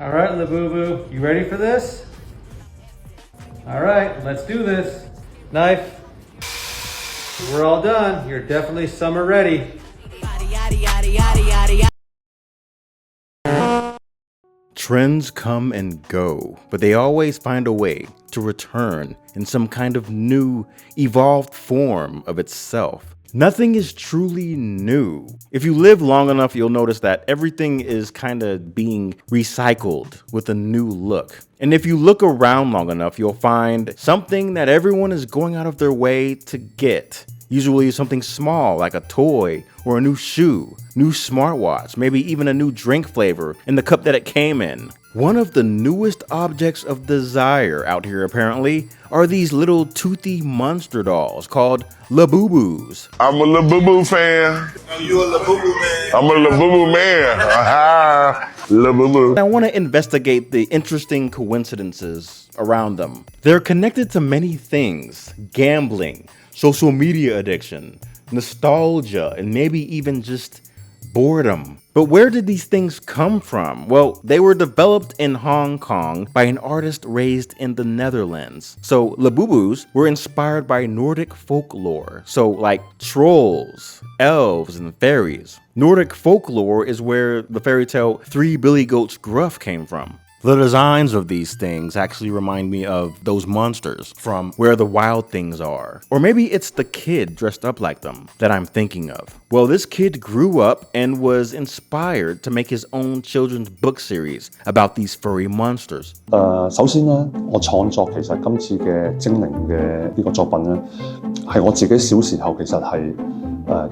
All right, Labubu, you ready for this? All right, let's do this. Knife. We're all done. You're definitely summer ready. Trends come and go, but they always find a way to return in some kind of new, evolved form of itself. Nothing is truly new. If you live long enough, you'll notice that everything is kind of being recycled with a new look. And if you look around long enough, you'll find something that everyone is going out of their way to get. Usually something small like a toy or a new shoe, new smartwatch, maybe even a new drink flavor in the cup that it came in. One of the newest objects of desire out here apparently are these little toothy monster dolls called Labubus. I'm a Labubu fan. Oh, you a Labubu man? I'm a Labubu man. Aha, Labubu. I want to investigate the interesting coincidences around them. They're connected to many things: gambling, social media addiction, nostalgia, and maybe even just boredom. But where did these things come from? Well, they were developed in Hong Kong by an artist raised in the Netherlands. So Labubus were inspired by Nordic folklore, so like trolls, elves, and fairies. Nordic folklore is where the fairy tale Three Billy Goats Gruff came from. The designs of these things actually remind me of those monsters from Where the Wild Things Are. Or maybe it's the kid dressed up like them that I'm thinking of. Well, this kid grew up and was inspired to make his own children's book series about these furry monsters. 首先咧，我創作其實今次嘅精靈嘅呢個作品咧，係我自己小時候其實係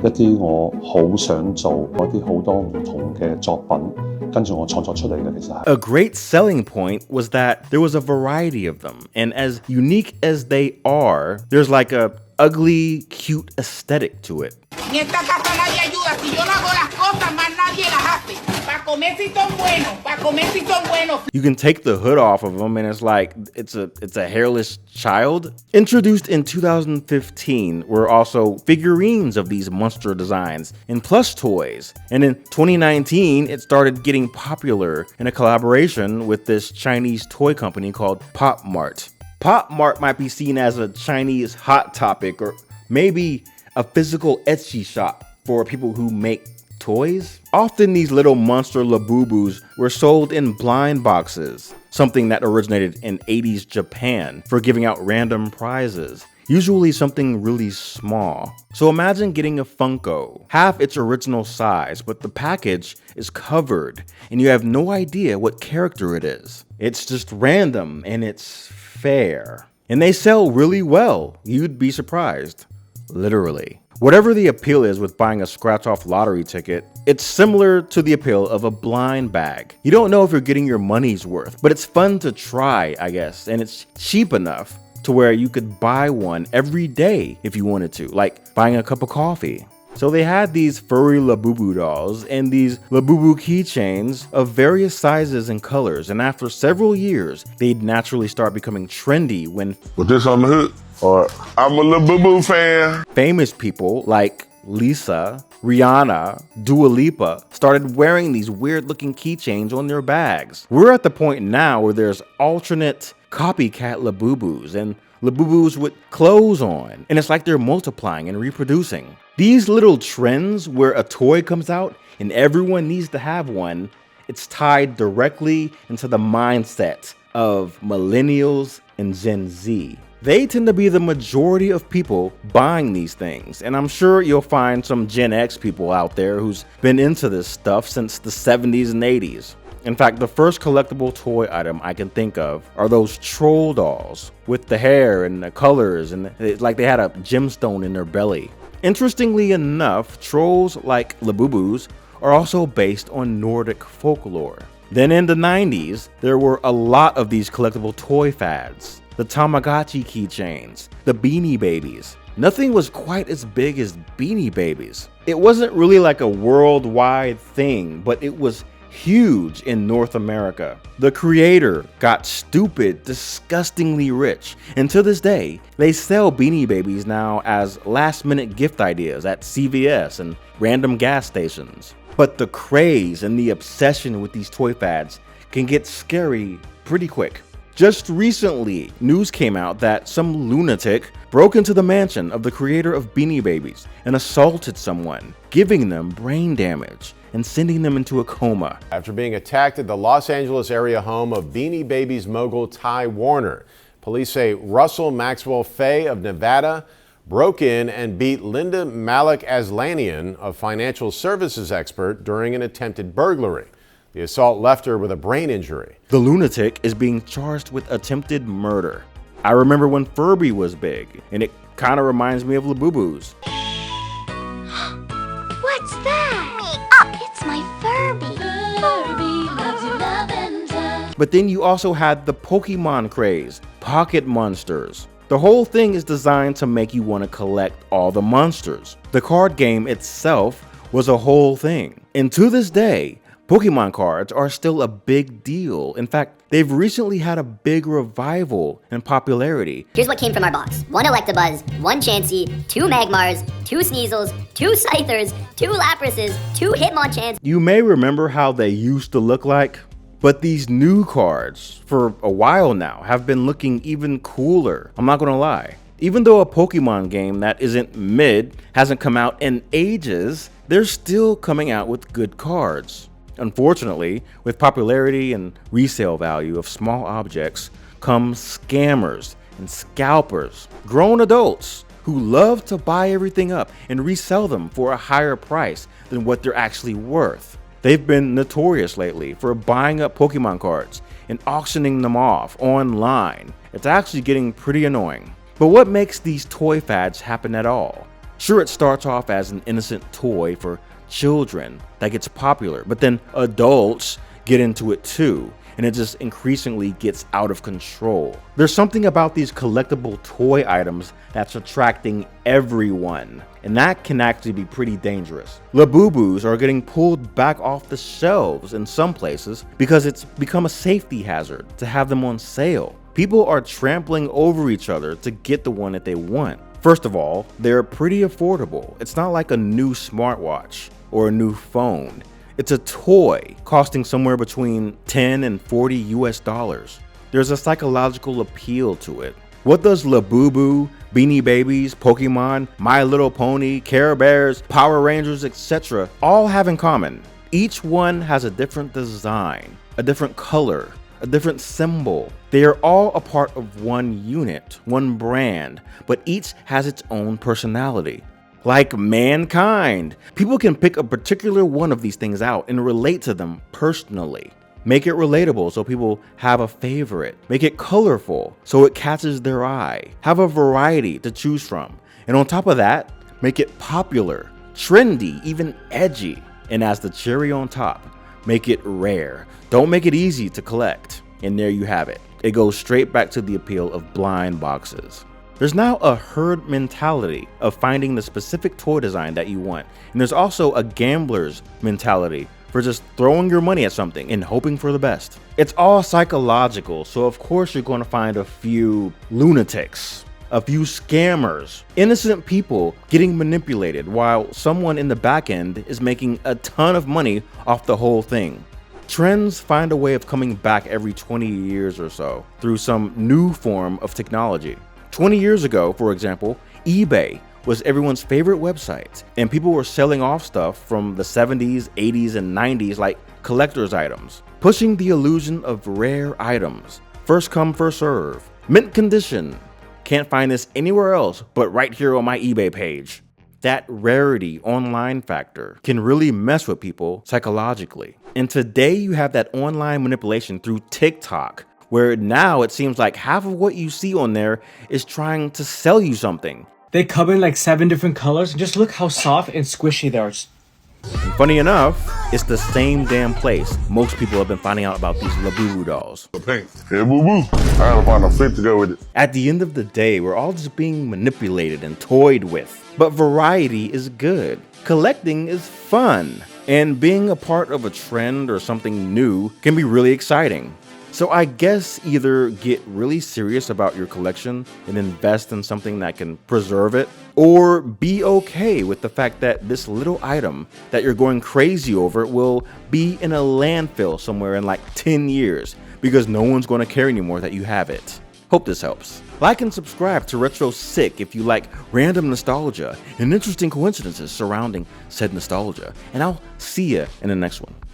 一啲我好想做嗰啲好多唔同嘅作品，跟住我創作出嚟嘅其實係。A great selling point was that there was a variety of them, and as unique as they are, there's like a ugly, cute aesthetic to it. En esta casa nadie ayuda. Si yo no hago las cosas, más nadie las hace. Pa' comer si son buenos. Pa' comer si son buenos. You can take the hood off of them and it's like, it's a hairless child. Introduced in 2015 were also figurines of these monster designs and plush toys. And in 2019, it started getting popular in a collaboration with this Chinese toy company called Pop Mart. Pop Mart might be seen as a Chinese Hot Topic or maybe a physical Etsy shop for people who make toys. Often these little monster Labubus were sold in blind boxes, something that originated in 80s Japan for giving out random prizes, usually something really small. So imagine getting a Funko, half its original size, but the package is covered and you have no idea what character it is. It's just random and it's fair. And they sell really well. You'd be surprised. Literally. Whatever the appeal is with buying a scratch-off lottery ticket, it's similar to the appeal of a blind bag. You don't know if you're getting your money's worth, but it's fun to try, I guess, and it's cheap enough to where you could buy one every day if you wanted to, like buying a cup of coffee. So they had these furry Labubu dolls and these Labubu keychains of various sizes and colors, and after several years, they'd naturally start becoming trendy when With this on the hood? Or I'm a Labubu fan. famous people like Lisa, Rihanna, Dua Lipa started wearing these weird-looking keychains on their bags. We're at the point now where there's alternate copycat Labubus and Labubus with clothes on, and it's like they're multiplying and reproducing. These little trends where a toy comes out and everyone needs to have one, it's tied directly into the mindset of millennials and Gen Z. They tend to be the majority of people buying these things, and I'm sure you'll find some Gen X people out there who's been into this stuff since the 70s and 80s. In fact, the first collectible toy item I can think of are those troll dolls with the hair and the colors, and it's like they had a gemstone in their belly. Interestingly enough, trolls like Labubus are also based on Nordic folklore. Then in the 90s, there were a lot of these collectible toy fads. The Tamagotchi keychains, the Beanie Babies. Nothing was quite as big as Beanie Babies. It wasn't really like a worldwide thing, but it was huge in North America. The creator got stupid, disgustingly rich, and to this day, they sell Beanie Babies now as last-minute gift ideas at CVS and random gas stations. But the craze and the obsession with these toy fads can get scary pretty quick. Just recently, news came out that some lunatic broke into the mansion of the creator of Beanie Babies and assaulted someone, giving them brain damage and sending them into a coma. After being attacked at the Los Angeles area home of Beanie Babies mogul Ty Warner, police say Russell Maxwell Fay of Nevada broke in and beat Linda Malik Aslanian, a financial services expert, during an attempted burglary. The assault left her with a brain injury. The lunatic is being charged with attempted murder. I remember when Furby was big, and it kind of reminds me of Labubu's. What's that? It's my Furby. Furby loves you, lavender. But then you also had the Pokemon craze, Pocket Monsters. The whole thing is designed to make you want to collect all the monsters. The card game itself was a whole thing. And to this day, Pokemon cards are still a big deal. In fact, they've recently had a big revival in popularity. Here's what came from our box. 1 Electabuzz, 1 Chansey, 2 Magmars, 2 Sneasels, 2 Scythers, 2 Laprases, 2 Hitmonchan. You may remember how they used to look like, but these new cards, for a while now, have been looking even cooler. I'm not gonna lie. Even though a Pokemon game that isn't mid hasn't come out in ages, they're still coming out with good cards. Unfortunately, with popularity and resale value of small objects come scammers and scalpers, grown adults who love to buy everything up and resell them for a higher price than what they're actually worth. They've been notorious lately for buying up Pokemon cards and auctioning them off online. It's actually getting pretty annoying. But what makes these toy fads happen at all? Sure, it starts off as an innocent toy for children that gets popular, but then adults get into it too, and it just increasingly gets out of control. There's something about these collectible toy items that's attracting everyone, and that can actually be pretty dangerous. Labubus are getting pulled back off the shelves in some places because it's become a safety hazard to have them on sale. People are trampling over each other to get the one that they want. First of all, they're pretty affordable. It's not like a new smartwatch or a new phone. It's a toy costing somewhere between 10 and 40 US dollars. There's a psychological appeal to it. What does Labubu, Beanie Babies, Pokemon, My Little Pony, Care Bears, Power Rangers, etc. all have in common? Each one has a different design, a different color, a different symbol. They are all a part of one unit, one brand, but each has its own personality. Like mankind, people can pick a particular one of these things out and relate to them personally. Make it relatable so people have a favorite. Make it colorful so it catches their eye. Have a variety to choose from. And on top of that, make it popular, trendy, even edgy. And as the cherry on top, make it rare. Don't make it easy to collect. And there you have it. It goes straight back to the appeal of blind boxes. There's now a herd mentality of finding the specific toy design that you want. And there's also a gambler's mentality for just throwing your money at something and hoping for the best. It's all psychological, so of course you're going to find a few lunatics, a few scammers, innocent people getting manipulated while someone in the back end is making a ton of money off the whole thing. Trends find a way of coming back every 20 years or so through some new form of technology. 20 years ago, for example, eBay was everyone's favorite website, and people were selling off stuff from the 70s, 80s, and 90s like collector's items, pushing the illusion of rare items. First come, first serve. Mint condition. Can't find this anywhere else but right here on my eBay page. That rarity online factor can really mess with people psychologically. And today you have that online manipulation through TikTok, where now it seems like half of what you see on there is trying to sell you something. They come in like 7 different colors, and just look how soft and squishy they are. And funny enough, it's the same damn place most people have been finding out about these Labubu dolls. The paint. Yeah, boo boo. I gotta find a fit to go with it. At the end of the day, we're all just being manipulated and toyed with. But variety is good. Collecting is fun. And being a part of a trend or something new can be really exciting. So I guess either get really serious about your collection and invest in something that can preserve it, or be okay with the fact that this little item that you're going crazy over will be in a landfill somewhere in like 10 years because no one's going to care anymore that you have it. Hope this helps. Like and subscribe to Retro Sick if you like random nostalgia and interesting coincidences surrounding said nostalgia, and I'll see ya in the next one.